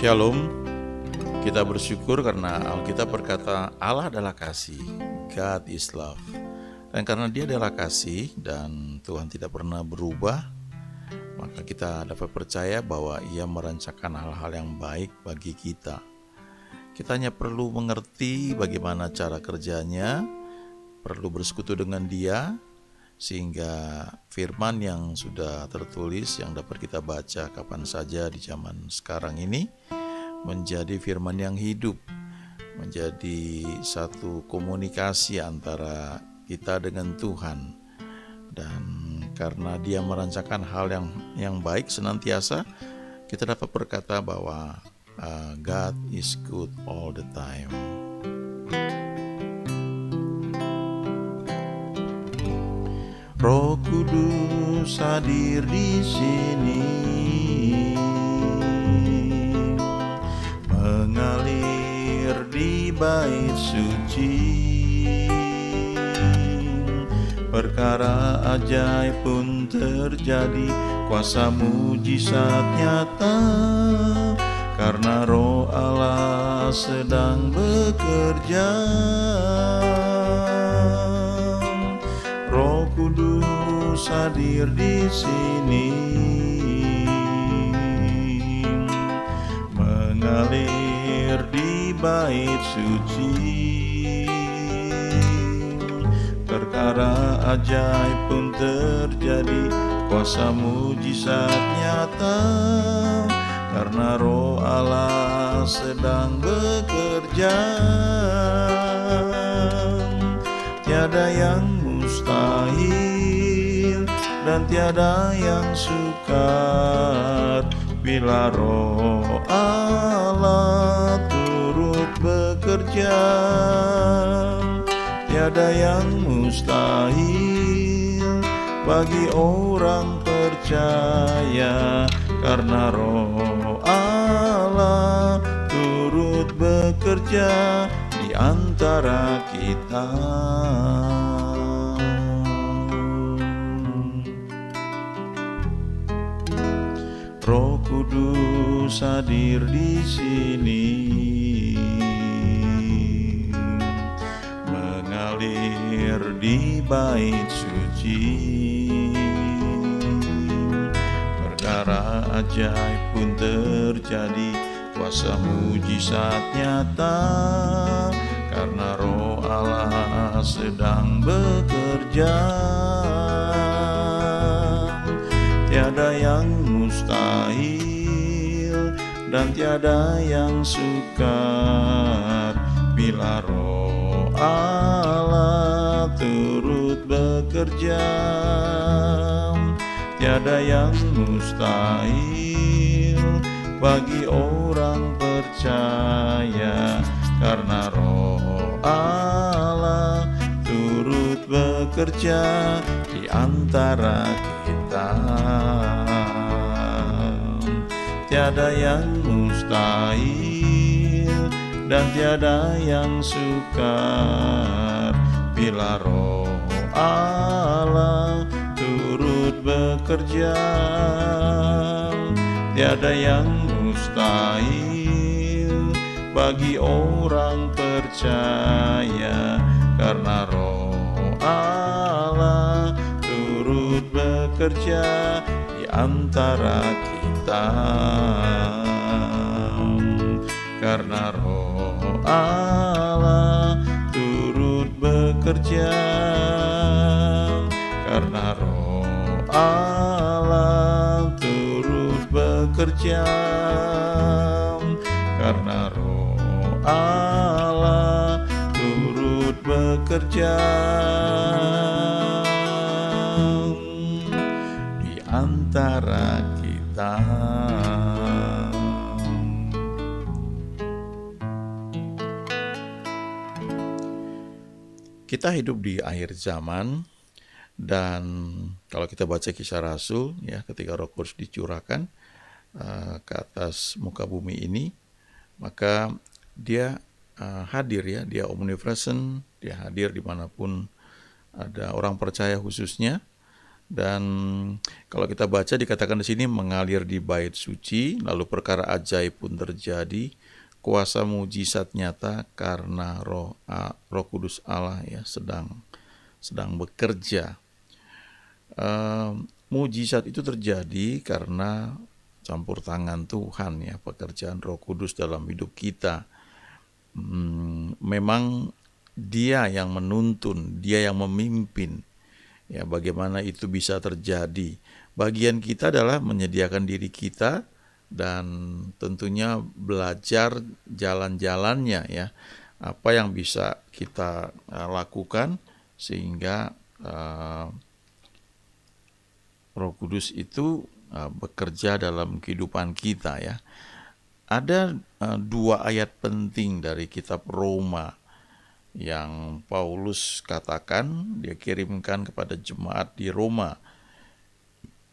Shalom, kita bersyukur karena Alkitab berkata Allah adalah kasih, God is love. Dan karena dia adalah kasih dan Tuhan tidak pernah berubah, maka kita dapat percaya bahwa ia merancangkan hal-hal yang baik bagi kita. Kita hanya perlu mengerti bagaimana cara kerjanya, perlu bersekutu dengan dia, sehingga firman yang sudah tertulis yang dapat kita baca kapan saja di zaman sekarang ini menjadi firman yang hidup, menjadi satu komunikasi antara kita dengan Tuhan. Dan karena dia merancangkan hal yang baik senantiasa, kita dapat berkata bahwa God is good all the time. Roh Kudus hadir di sini, mengalir di bait suci. Perkara ajaib pun terjadi, kuasa mujizat nyata, karena Roh Allah sedang bekerja. Roh Kudus hadir di sini, mengalir di bait suci. Perkara ajaib pun terjadi, kuasa mujizat nyata, karena Roh Allah sedang bekerja. Tiada yang mustahil dan tiada yang sukar bila Roh Allah turut bekerja. Tiada yang mustahil bagi orang percaya, karena Roh Allah turut bekerja di antara kita. Roh Kudus hadir di sini, mengalir di bait suci. Perkara ajaib pun terjadi, kuasa mujizat nyata, karena Roh Allah sedang bekerja. Tiada yang mustahil dan tiada yang sukar bila Roh Allah turut bekerja. Tiada yang mustahil bagi orang percaya, karena Roh Allah turut bekerja di antara kita. Tiada yang mustahil dan tiada yang sukar bila Roh Allah turut bekerja. Tiada yang mustahil bagi orang percaya, karena Roh Allah turut bekerja di antara kita. Karena Roh Allah turut bekerja, karena Roh Allah turut bekerja, karena Roh Allah turut bekerja di antara kita. Kita hidup di akhir zaman, dan kalau kita baca Kisah Rasul, ya, ketika Roh Kudus dicurahkan ke atas muka bumi ini, maka dia hadir, ya, dia omnipresent, dia hadir dimanapun ada orang percaya khususnya, Dan kalau kita baca dikatakan di sini mengalir di bait suci, lalu perkara ajaib pun terjadi, kuasa mujizat nyata karena Roh Kudus Allah ya sedang bekerja. Mujizat itu terjadi karena campur tangan Tuhan ya, pekerjaan Roh Kudus dalam hidup kita. Memang Dia yang menuntun, Dia yang memimpin. Ya, bagaimana itu bisa terjadi? Bagian kita adalah menyediakan diri kita dan tentunya belajar jalan-jalannya ya. Apa yang bisa kita lakukan sehingga Roh Kudus itu bekerja dalam kehidupan kita ya. Ada dua ayat penting dari kitab Roma yang Paulus katakan, dia kirimkan kepada jemaat di Roma.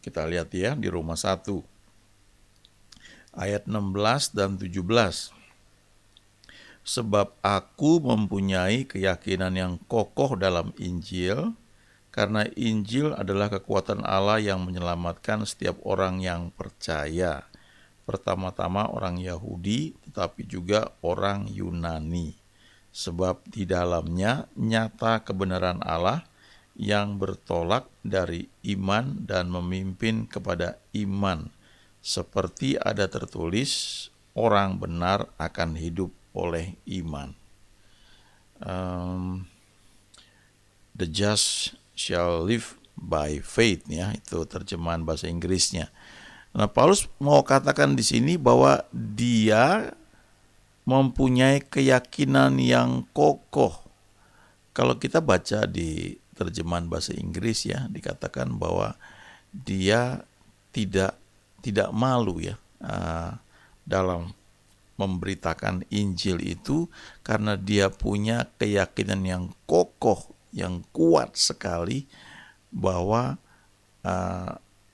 Kita lihat ya di Roma 1 ayat 16 dan 17. Sebab aku mempunyai keyakinan yang kokoh dalam Injil, karena Injil adalah kekuatan Allah yang menyelamatkan setiap orang yang percaya. Pertama-tama orang Yahudi, tetapi juga orang Yunani. Sebab di dalamnya nyata kebenaran Allah yang bertolak dari iman dan memimpin kepada iman. Seperti ada tertulis, orang benar akan hidup oleh iman. The just shall live by faith ya, itu terjemahan bahasa Inggrisnya. Nah, Paulus mau katakan di sini bahwa dia mempunyai keyakinan yang kokoh. Kalau kita baca di terjemahan bahasa Inggris ya, dikatakan bahwa dia tidak malu ya dalam memberitakan Injil itu, karena dia punya keyakinan yang kokoh, yang kuat sekali bahwa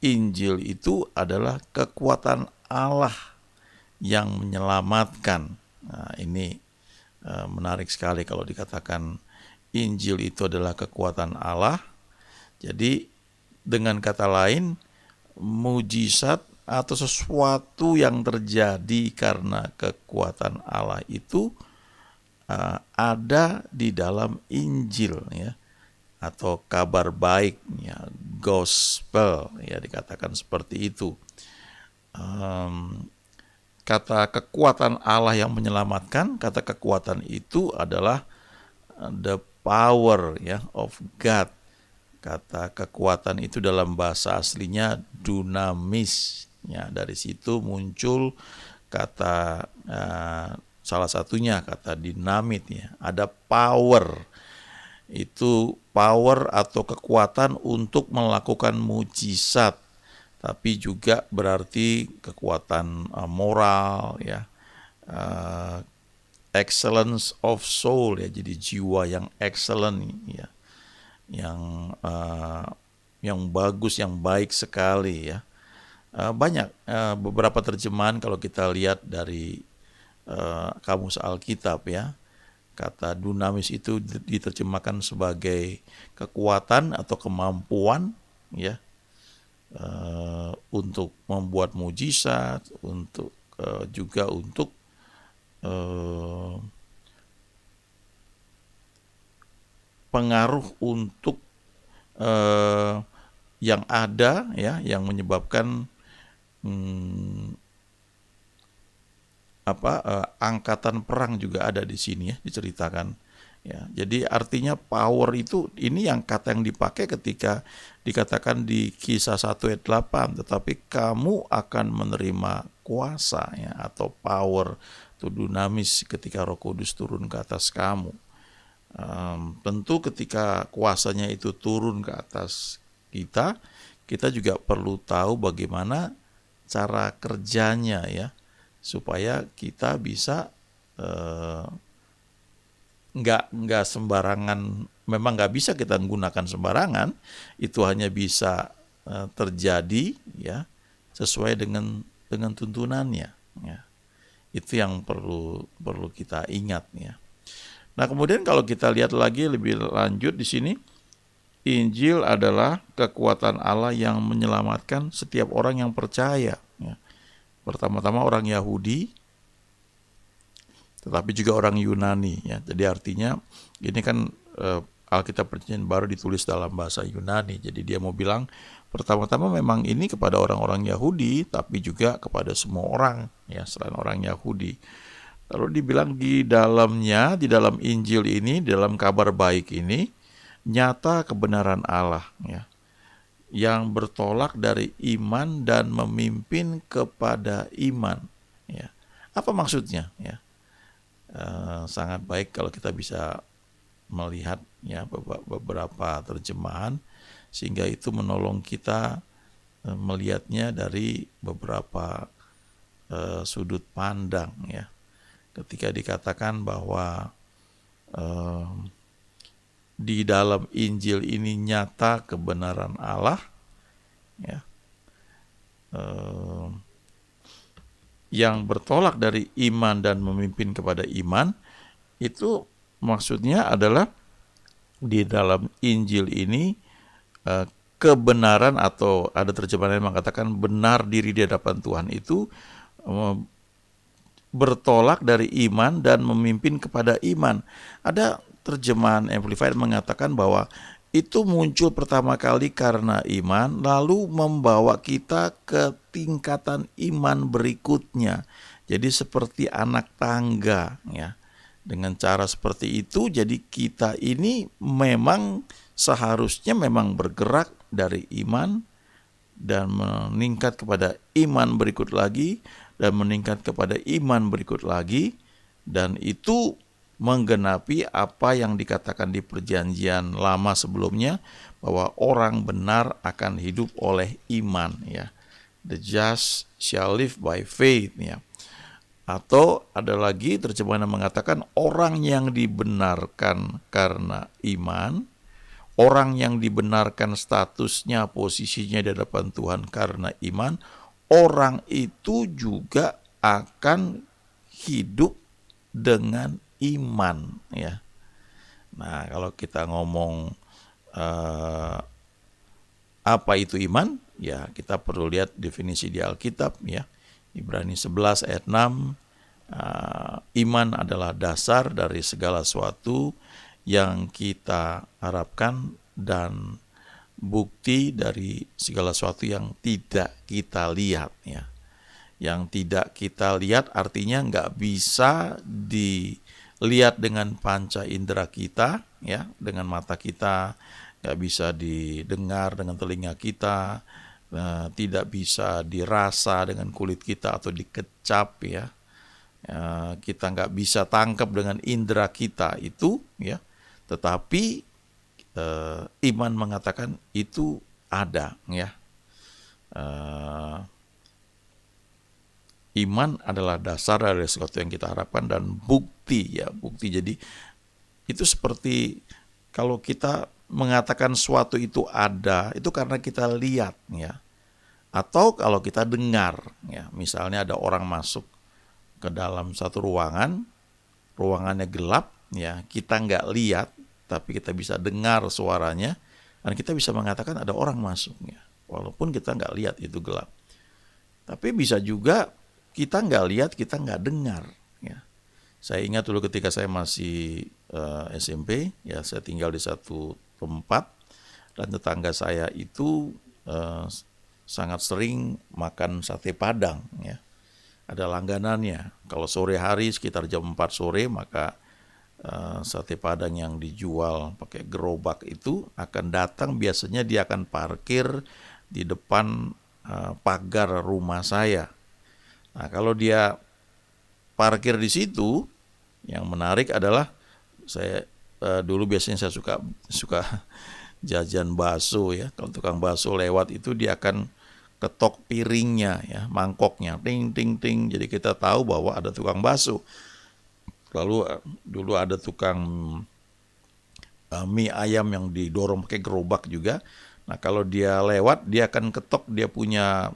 Injil itu adalah kekuatan Allah yang menyelamatkan. Nah, ini menarik sekali kalau dikatakan Injil itu adalah kekuatan Allah. Jadi dengan kata lain, mujizat atau sesuatu yang terjadi karena kekuatan Allah itu ada di dalam Injil ya, atau kabar baik ya, gospel ya, dikatakan seperti itu. Kata kekuatan Allah yang menyelamatkan, kata kekuatan itu adalah the power ya of God. Kata kekuatan itu dalam bahasa aslinya dunamis. Ya, dari situ muncul kata salah satunya kata dinamit ya. Ada power. Itu power atau kekuatan untuk melakukan mujizat. Tapi juga berarti kekuatan moral ya, excellence of soul ya, jadi jiwa yang excellent ya, yang bagus, yang baik sekali ya. Banyak beberapa terjemahan kalau kita lihat dari kamus Alkitab ya, kata dunamis itu diterjemahkan sebagai kekuatan atau kemampuan ya, untuk membuat mujizat, untuk juga untuk pengaruh untuk yang ada ya, yang menyebabkan angkatan perang juga ada di sini ya, diceritakan ya. Jadi artinya power itu, ini yang kata yang dipakai ketika dikatakan di Kisah 1 ayat 8, tetapi kamu akan menerima kuasa ya, atau power atau dunamis ketika Roh Kudus turun ke atas kamu. Tentu ketika kuasanya itu turun ke atas kita, kita juga perlu tahu bagaimana cara kerjanya ya, supaya kita bisa nggak sembarangan. Memang nggak bisa kita menggunakan sembarangan, itu hanya bisa terjadi ya sesuai dengan tuntunannya ya. Itu yang perlu kita ingat ya. Nah, kemudian kalau kita lihat lagi lebih lanjut di sini, Injil adalah kekuatan Allah yang menyelamatkan setiap orang yang percaya. Ya. Pertama-tama orang Yahudi, tetapi juga orang Yunani. Ya. Jadi artinya ini kan Alkitab Perjanjian Baru ditulis dalam bahasa Yunani. Jadi dia mau bilang pertama-tama memang ini kepada orang-orang Yahudi, tapi juga kepada semua orang, ya, selain orang Yahudi. Lalu dibilang di dalamnya, di dalam Injil ini, di dalam kabar baik ini, nyata kebenaran Allah, ya, yang bertolak dari iman dan memimpin kepada iman. Ya. Apa maksudnya? Ya. Sangat baik kalau kita bisa melihat, ya, beberapa terjemahan, sehingga itu menolong kita melihatnya dari beberapa sudut pandang. Ya. Ketika dikatakan bahwa di dalam Injil ini nyata kebenaran Allah, ya, yang bertolak dari iman dan memimpin kepada iman, itu maksudnya adalah di dalam Injil ini kebenaran, atau ada terjemahan yang mengatakan benar diri di hadapan Tuhan itu bertolak dari iman dan memimpin kepada iman. Ada terjemahan Amplified mengatakan bahwa itu muncul pertama kali karena iman, lalu membawa kita ke tingkatan iman berikutnya. Jadi seperti anak tangga, ya. Dengan cara seperti itu, jadi kita ini memang seharusnya memang bergerak dari iman dan meningkat kepada iman berikut lagi, dan meningkat kepada iman berikut lagi, dan itu menggenapi apa yang dikatakan di Perjanjian Lama sebelumnya, bahwa orang benar akan hidup oleh iman, ya. The just shall live by faith, ya. Atau ada lagi terjemahan yang mengatakan orang yang dibenarkan karena iman, orang yang dibenarkan statusnya, posisinya di hadapan Tuhan karena iman, orang itu juga akan hidup dengan iman, ya. Nah, kalau kita ngomong apa itu iman, ya kita perlu lihat definisi di Alkitab, ya. Ibrani 11 ayat 6, iman adalah dasar dari segala sesuatu yang kita harapkan dan bukti dari segala sesuatu yang tidak kita lihat, ya. Yang tidak kita lihat artinya nggak bisa dilihat dengan panca indera kita, ya, dengan mata kita, nggak bisa didengar dengan telinga kita, tidak bisa dirasa dengan kulit kita atau dikecap, ya. Kita nggak bisa tangkap dengan indera kita itu, ya. Tetapi iman mengatakan itu ada, ya. Iman adalah dasar dari sesuatu yang kita harapkan dan bukti, ya, bukti. Jadi itu seperti kalau kita mengatakan sesuatu itu ada, itu karena kita lihat, ya. Atau kalau kita dengar, ya, misalnya ada orang masuk ke dalam satu ruangan, ruangannya gelap, ya, kita nggak lihat, tapi kita bisa dengar suaranya, dan kita bisa mengatakan ada orang masuk, ya, walaupun kita nggak lihat, itu gelap. Tapi bisa juga kita nggak lihat, kita nggak dengar, ya. Saya ingat dulu ketika saya masih SMP, ya, saya tinggal di satu tempat, dan tetangga saya itu sangat sering makan sate Padang, ya. Ada langganannya. Kalau sore hari sekitar jam 4 sore, maka sate Padang yang dijual pakai gerobak itu akan datang, biasanya dia akan parkir di depan pagar rumah saya. Nah, kalau dia parkir di situ, yang menarik adalah saya dulu biasanya saya suka jajan bakso, ya. Kalau tukang bakso lewat itu dia akan ketok piringnya, ya, mangkoknya, ting ting ting. Jadi kita tahu bahwa ada tukang bakso. Lalu dulu ada tukang mie ayam yang didorong pakai gerobak juga. Nah, kalau dia lewat, dia akan ketok, dia punya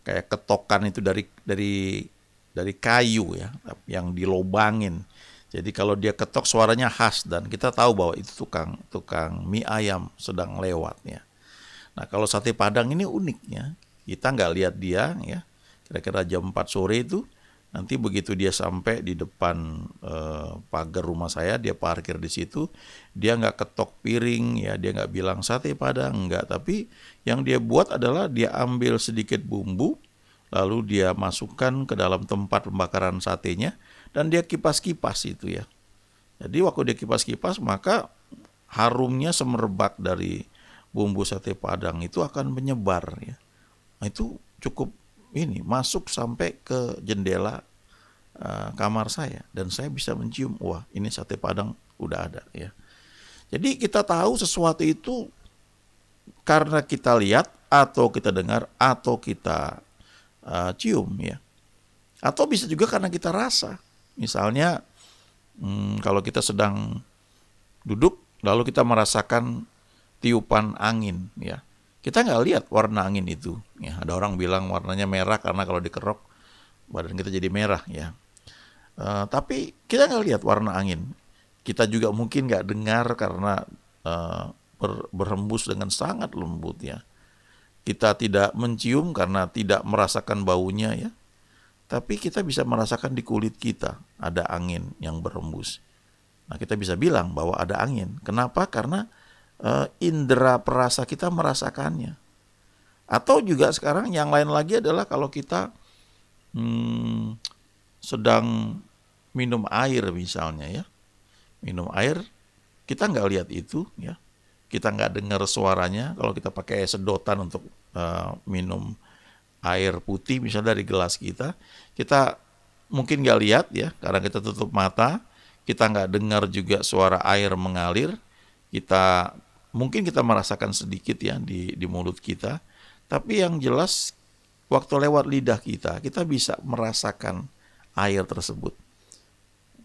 kayak ketokan itu dari kayu, ya, yang dilobangin. Jadi kalau dia ketok suaranya khas dan kita tahu bahwa itu tukang mie ayam sedang lewat ya. Nah kalau sate Padang ini uniknya, kita nggak lihat dia ya, kira-kira jam 4 sore itu, nanti begitu dia sampai di depan pagar rumah saya, dia parkir di situ, dia nggak ketok piring ya, dia nggak bilang sate Padang, nggak, tapi yang dia buat adalah dia ambil sedikit bumbu, lalu dia masukkan ke dalam tempat pembakaran satenya, dan dia kipas-kipas itu ya. Jadi waktu dia kipas-kipas, maka harumnya semerbak dari bumbu sate Padang itu akan menyebar ya. Nah, itu cukup ini masuk sampai ke jendela kamar saya dan saya bisa mencium, wah ini sate Padang udah ada ya. Jadi kita tahu sesuatu itu karena kita lihat atau kita dengar atau kita cium ya. Atau bisa juga karena kita rasa. Misalnya kalau kita sedang duduk lalu kita merasakan tiupan angin ya. Kita nggak lihat warna angin itu ya. Ada orang bilang warnanya merah karena kalau dikerok badan kita jadi merah ya. Tapi kita nggak lihat warna angin. Kita juga mungkin nggak dengar karena berhembus dengan sangat lembut ya. Kita tidak mencium karena tidak merasakan baunya ya. Tapi kita bisa merasakan di kulit kita ada angin yang berhembus. Nah kita bisa bilang bahwa ada angin. Kenapa? Karena indera perasa kita merasakannya. Atau juga sekarang yang lain lagi adalah kalau kita sedang minum air misalnya ya. Minum air, kita nggak lihat itu ya. Kita nggak dengar suaranya. Kalau kita pakai sedotan untuk minum air putih misalnya dari gelas kita mungkin nggak lihat ya, karena kita tutup mata, kita nggak dengar juga suara air mengalir, mungkin kita merasakan sedikit ya di mulut kita, tapi yang jelas waktu lewat lidah kita bisa merasakan air tersebut.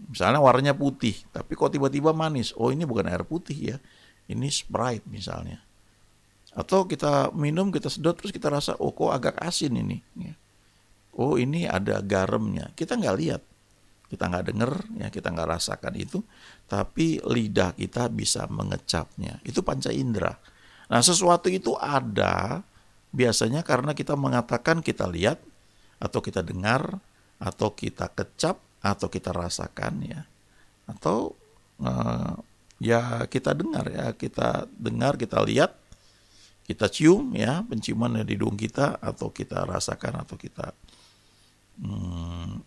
Misalnya warnanya putih, tapi kok tiba-tiba manis, oh ini bukan air putih ya, ini Sprite misalnya. Atau kita minum, kita sedot, terus kita rasa, oh kok agak asin ini. Oh ini ada garamnya. Kita nggak lihat, kita nggak dengar, ya kita nggak rasakan itu. Tapi lidah kita bisa mengecapnya. Itu panca indera. Nah sesuatu itu ada biasanya karena kita mengatakan kita lihat, atau kita dengar, atau kita kecap, atau kita rasakan ya. Atau ya kita dengar ya, kita lihat, kita cium ya, penciuman di hidung kita, atau kita rasakan, atau kita 5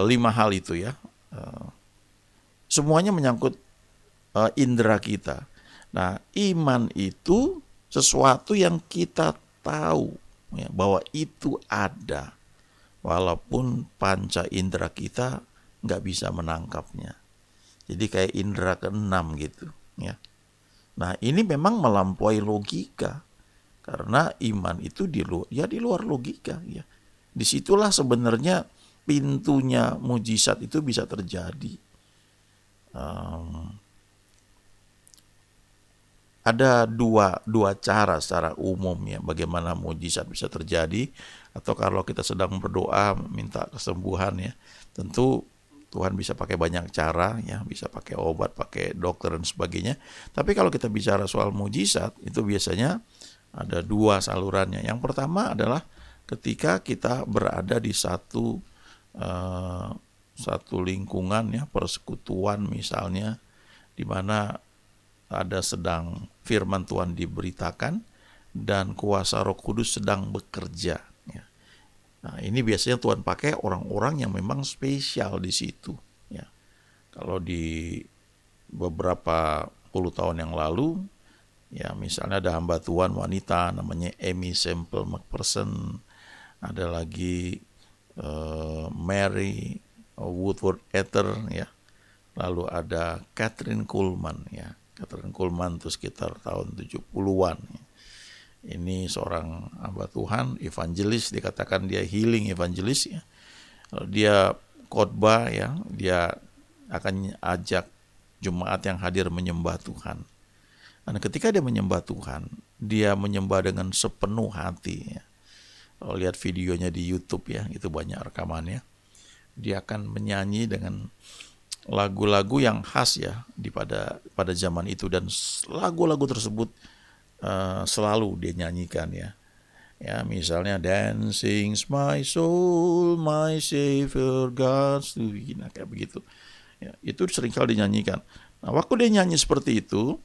hal itu ya. Semuanya menyangkut indera kita. Nah, iman itu sesuatu yang kita tahu ya, bahwa itu ada, walaupun panca indera kita nggak bisa menangkapnya. Jadi kayak indera keenam gitu ya. Nah ini memang melampaui logika, karena iman itu di luar logika ya. Disitulah sebenarnya pintunya mujizat itu bisa terjadi. Ada dua cara secara umum ya bagaimana mujizat bisa terjadi, atau kalau kita sedang berdoa minta kesembuhan ya, tentu Tuhan bisa pakai banyak cara ya, bisa pakai obat, pakai dokter dan sebagainya. Tapi kalau kita bicara soal mujizat, itu biasanya ada 2 salurannya. Yang pertama adalah ketika kita berada di satu lingkungan ya, persekutuan misalnya, di mana ada sedang firman Tuhan diberitakan dan kuasa Roh Kudus sedang bekerja. Nah, ini biasanya Tuhan pakai orang-orang yang memang spesial di situ. Ya. Kalau di beberapa puluh tahun yang lalu, ya misalnya ada hamba Tuhan wanita namanya Amy Semple McPherson, ada lagi Mary Woodward Ether, ya. Lalu ada Catherine Kuhlman, ya. Catherine Kuhlman itu sekitar tahun 70-an. Ya. Ini seorang hamba Tuhan, evangelis, dikatakan dia healing evangelis ya. Dia khotbah ya, dia akan ajak jemaat yang hadir menyembah Tuhan. Dan ketika dia menyembah Tuhan, dia menyembah dengan sepenuh hati ya. Kalau lihat videonya di YouTube ya, itu banyak rekamannya. dia akan menyanyi dengan lagu-lagu yang khas ya pada zaman itu, dan lagu-lagu tersebut selalu dia nyanyikan ya. Ya, misalnya dancing my soul, my Savior God's to be, nah kayak begitu. Ya, itu seringkali dinyanyikan. Nah, waktu dia nyanyi seperti itu,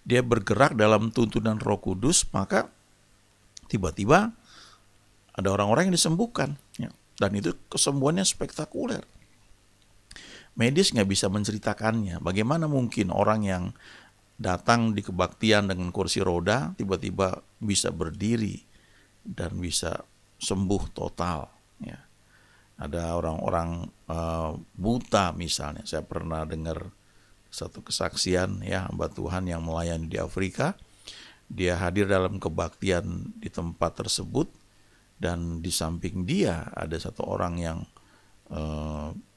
dia bergerak dalam tuntunan Roh Kudus, maka tiba-tiba ada orang-orang yang disembuhkan. Ya, dan itu kesembuhannya spektakuler. Medis nggak bisa menceritakannya. Bagaimana mungkin orang yang datang di kebaktian dengan kursi roda tiba-tiba bisa berdiri dan bisa sembuh total ya. Ada orang-orang buta misalnya. Saya pernah dengar satu kesaksian ya, hamba Tuhan yang melayani di Afrika. Dia hadir dalam kebaktian di tempat tersebut, dan di samping dia ada satu orang yang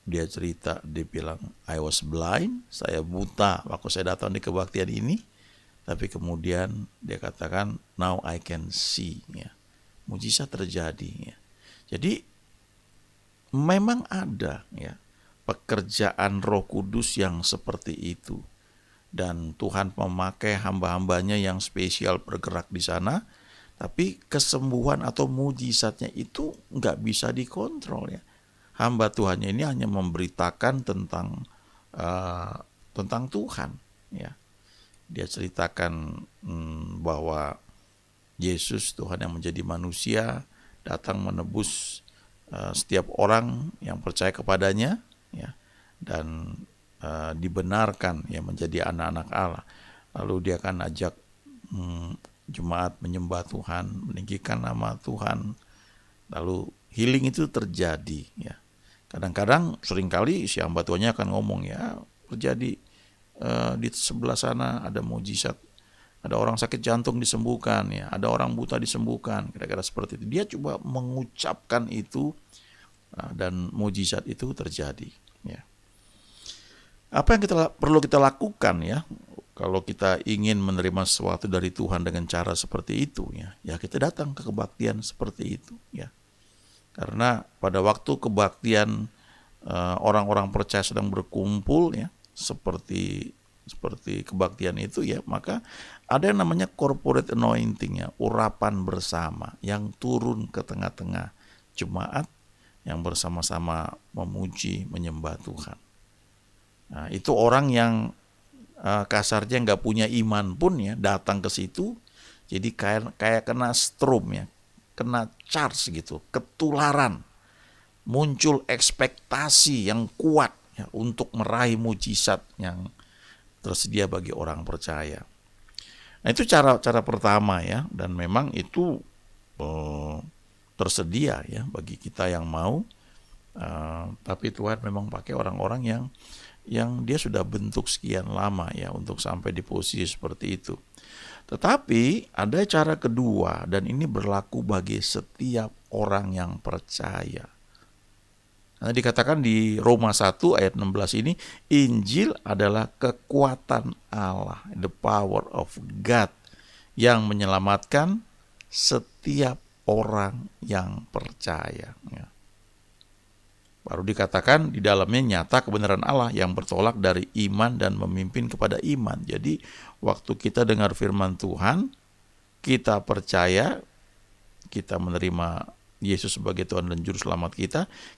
dia cerita, dia bilang, I was blind, saya buta waktu saya datang di kebaktian ini, tapi kemudian dia katakan, now I can see. Ya. Mujizat terjadi. Ya. Jadi memang ada ya pekerjaan Roh Kudus yang seperti itu, dan Tuhan memakai hamba-hambanya yang spesial bergerak di sana, tapi kesembuhan atau mujizatnya itu nggak bisa dikontrol ya. Hamba Tuhannya ini hanya memberitakan tentang Tuhan ya. Dia ceritakan bahwa Yesus Tuhan yang menjadi manusia datang menebus setiap orang yang percaya kepadanya ya, dan dibenarkan ya menjadi anak-anak Allah. Lalu dia akan ajak jemaat menyembah Tuhan, meninggikan nama Tuhan. Lalu healing itu terjadi ya. Kadang-kadang seringkali si hamba Tuhannya akan ngomong ya, terjadi di sebelah sana ada mujizat, ada orang sakit jantung disembuhkan ya, ada orang buta disembuhkan, kira-kira seperti itu. Dia coba mengucapkan itu dan mujizat itu terjadi ya. Apa yang perlu kita lakukan ya kalau kita ingin menerima sesuatu dari Tuhan dengan cara seperti itu ya, ya kita datang ke kebaktian seperti itu ya. Karena pada waktu kebaktian orang-orang percaya sedang berkumpul ya, seperti kebaktian itu ya, maka ada yang namanya corporate anointing ya, urapan bersama yang turun ke tengah-tengah jemaat yang bersama-sama memuji menyembah Tuhan. Nah, itu orang yang kasarnya nggak punya iman pun ya datang ke situ, jadi kayak kena strom ya, kena charge gitu, ketularan, muncul ekspektasi yang kuat ya, untuk meraih mujizat yang tersedia bagi orang percaya. Nah itu cara pertama ya, dan memang itu tersedia ya bagi kita yang mau, tapi Tuhan memang pakai orang-orang yang dia sudah bentuk sekian lama ya untuk sampai di posisi seperti itu. Tetapi ada cara kedua, dan ini berlaku bagi setiap orang yang percaya. Nah, dikatakan di Roma 1 ayat 16 ini, Injil adalah kekuatan Allah, the power of God, yang menyelamatkan setiap orang yang percaya. Baru dikatakan di dalamnya nyata kebenaran Allah yang bertolak dari iman dan memimpin kepada iman. Jadi waktu kita dengar firman Tuhan, kita percaya, kita menerima Yesus sebagai Tuhan dan Juru Selamat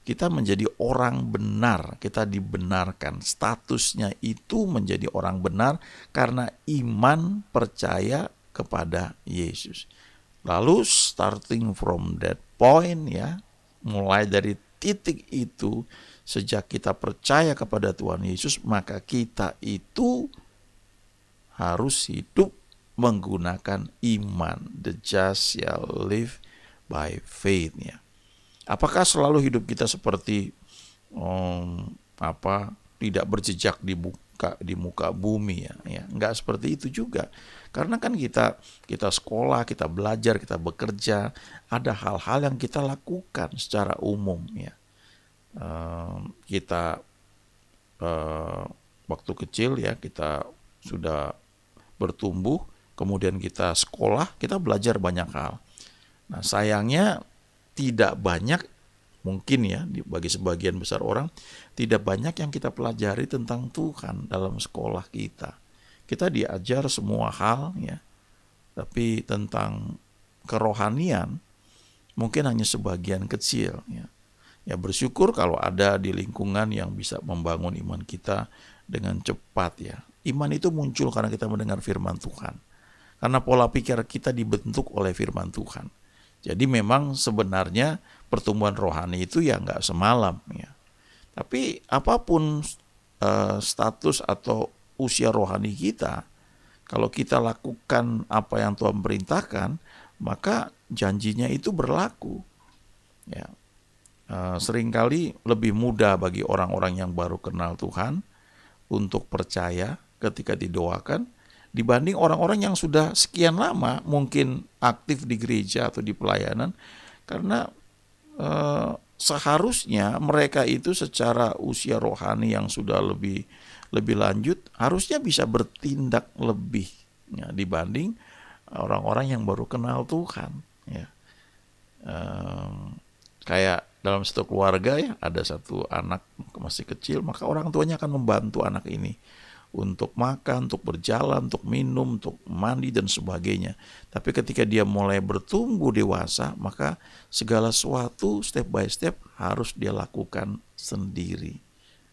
kita menjadi orang benar, kita dibenarkan. Statusnya itu menjadi orang benar karena iman percaya kepada Yesus. Lalu starting from that point ya, mulai dari titik itu, sejak kita percaya kepada Tuhan Yesus, maka kita itu harus hidup menggunakan iman. The just shall live by faith ya. Apakah selalu hidup kita seperti tidak berjejak di muka bumi ya? Enggak seperti itu juga. Karena kan kita sekolah, kita belajar, kita bekerja, ada hal-hal yang kita lakukan secara umum ya. Kita waktu kecil ya, kita sudah bertumbuh, kemudian kita sekolah, kita belajar banyak hal. Nah sayangnya tidak banyak mungkin ya bagi sebagian besar orang tidak banyak yang kita pelajari tentang Tuhan dalam sekolah kita. Kita diajar semua hal ya, tapi tentang kerohanian mungkin hanya sebagian kecil ya. Ya bersyukur kalau ada di lingkungan yang bisa membangun iman kita dengan cepat ya. Iman itu muncul karena kita mendengar firman Tuhan. Karena pola pikir kita dibentuk oleh firman Tuhan. Jadi memang sebenarnya pertumbuhan rohani itu ya nggak semalam ya. Tapi apapun status atau usia rohani kita, kalau kita lakukan apa yang Tuhan perintahkan, maka janjinya itu berlaku. Ya, seringkali lebih mudah bagi orang-orang yang baru kenal Tuhan untuk percaya ketika didoakan dibanding orang-orang yang sudah sekian lama mungkin aktif di gereja atau di pelayanan, karena seharusnya mereka itu secara usia rohani yang sudah lebih lanjut harusnya bisa bertindak lebih ya, dibanding orang-orang yang baru kenal Tuhan ya. Kayak dalam satu keluarga ya, ada satu anak masih kecil, maka orang tuanya akan membantu anak ini untuk makan, untuk berjalan, untuk minum, untuk mandi dan sebagainya. Tapi ketika dia mulai bertumbuh dewasa, maka segala sesuatu step by step harus dia lakukan sendiri.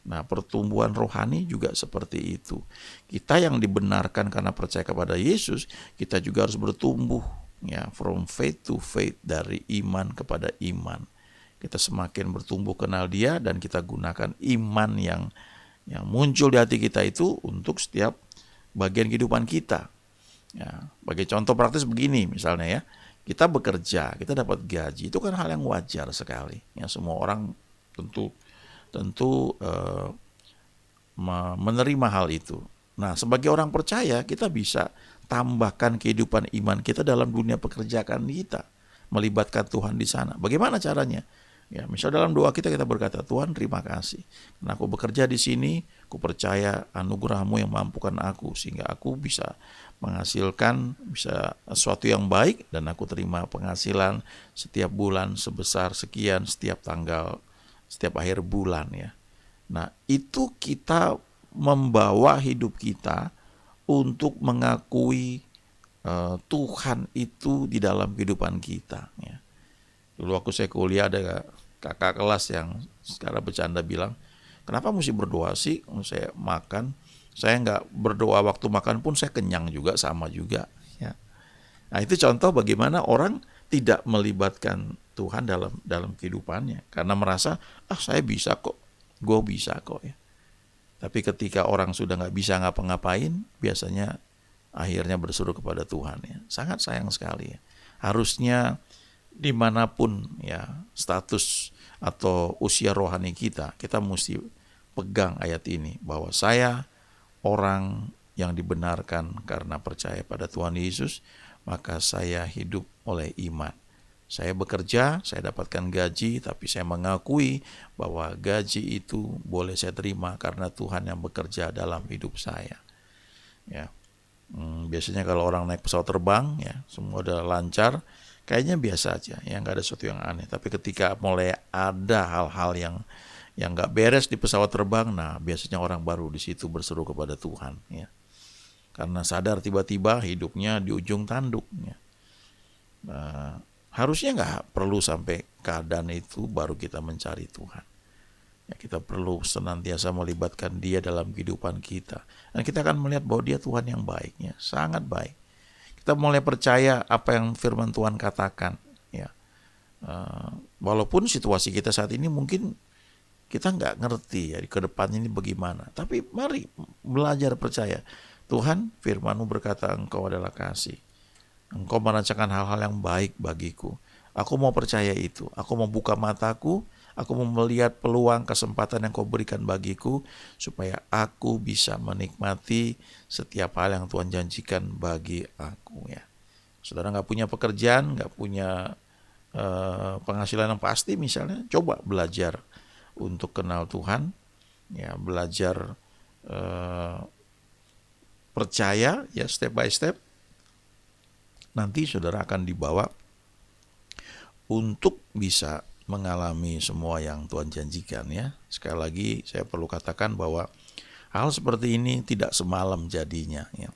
Nah, pertumbuhan rohani juga seperti itu. Kita yang dibenarkan karena percaya kepada Yesus, kita juga harus bertumbuh ya, from faith to faith, dari iman kepada iman. Kita semakin bertumbuh kenal Dia dan kita gunakan iman yang muncul di hati kita itu untuk setiap bagian kehidupan kita. Ya, bagi contoh praktis begini misalnya ya, kita bekerja, kita dapat gaji, itu kan hal yang wajar sekali. Ya, semua orang tentu menerima hal itu. Nah, sebagai orang percaya kita bisa tambahkan kehidupan iman kita dalam dunia pekerjaan kita, melibatkan Tuhan di sana. Bagaimana caranya? Ya, misal dalam doa kita berkata, Tuhan terima kasih, karena aku bekerja di sini, aku percaya anugerah-Mu yang mampukan aku, sehingga aku bisa menghasilkan sesuatu yang baik, dan aku terima penghasilan setiap bulan sebesar sekian, setiap tanggal, setiap akhir bulan ya. Nah, itu kita membawa hidup kita untuk mengakui Tuhan itu di dalam kehidupan kita ya. Dulu waktu saya kuliah ada kakak kelas yang sekarang bercanda bilang, kenapa mesti berdoa sih? Saya makan, saya nggak berdoa waktu makan pun saya kenyang juga, sama juga. Ya. Nah itu contoh bagaimana orang tidak melibatkan Tuhan dalam kehidupannya karena merasa saya bisa kok, gue bisa kok ya. Tapi ketika orang sudah nggak bisa ngapa-ngapain, biasanya akhirnya berseru kepada Tuhan ya. Sangat sayang sekali ya. Harusnya dimanapun ya status atau usia rohani kita mesti pegang ayat ini, bahwa saya orang yang dibenarkan karena percaya pada Tuhan Yesus, maka saya hidup oleh iman. Saya bekerja, saya dapatkan gaji, tapi saya mengakui bahwa gaji itu boleh saya terima karena Tuhan yang bekerja dalam hidup saya. Ya, biasanya kalau orang naik pesawat terbang, ya semua udah lancar, kayaknya biasa aja, ya nggak ada sesuatu yang aneh. Tapi ketika mulai ada hal-hal yang nggak beres di pesawat terbang, nah biasanya orang baru di situ berseru kepada Tuhan, ya, karena sadar tiba-tiba hidupnya di ujung tanduk. Ya. Nah, harusnya nggak perlu sampai keadaan itu baru kita mencari Tuhan. Ya, kita perlu senantiasa melibatkan Dia dalam kehidupan kita, dan kita akan melihat bahwa Dia Tuhan yang baiknya, sangat baik. Kita mulai percaya apa yang firman Tuhan katakan. Ya, walaupun situasi kita saat ini mungkin kita nggak ngerti ya ke depannya ini bagaimana, tapi mari belajar percaya. Tuhan, firman-Mu berkata, Engkau adalah kasih. Engkau merancangkan hal-hal yang baik bagiku. Aku mau percaya itu. Aku mau buka mataku. Aku mau melihat peluang, kesempatan yang Kau berikan bagiku, supaya aku bisa menikmati setiap hal yang Tuhan janjikan bagi aku. Ya, saudara nggak punya pekerjaan, nggak punya penghasilan yang pasti misalnya, coba belajar untuk kenal Tuhan. Ya, belajar percaya ya, step by step. Nanti saudara akan dibawa untuk bisa mengalami semua yang Tuhan janjikan ya. Sekali lagi saya perlu katakan bahwa hal seperti ini tidak semalam jadinya ya.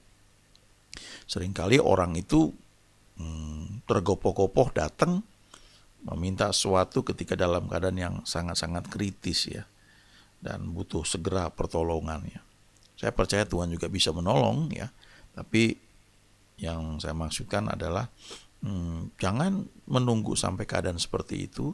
Seringkali orang itu tergopoh-gopoh datang meminta sesuatu ketika dalam keadaan yang sangat-sangat kritis ya, dan butuh segera pertolongan ya. Saya percaya Tuhan juga bisa menolong ya, tapi yang saya maksudkan adalah jangan menunggu sampai keadaan seperti itu,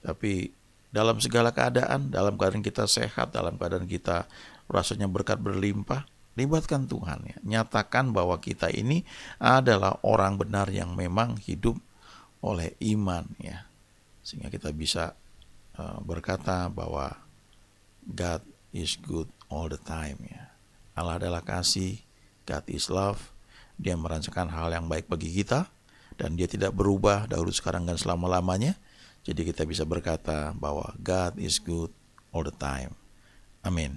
tapi dalam segala keadaan, dalam keadaan kita sehat, dalam keadaan kita rasanya berkat berlimpah, libatkan Tuhan ya. Nyatakan bahwa kita ini adalah orang benar yang memang hidup oleh iman ya. Sehingga kita bisa berkata bahwa God is good all the time ya. Allah adalah kasih, God is love. Dia merancangkan hal yang baik bagi kita dan dia tidak berubah dahulu, sekarang, dan selama-lamanya. Jadi kita bisa berkata bahwa God is good all the time. Amin.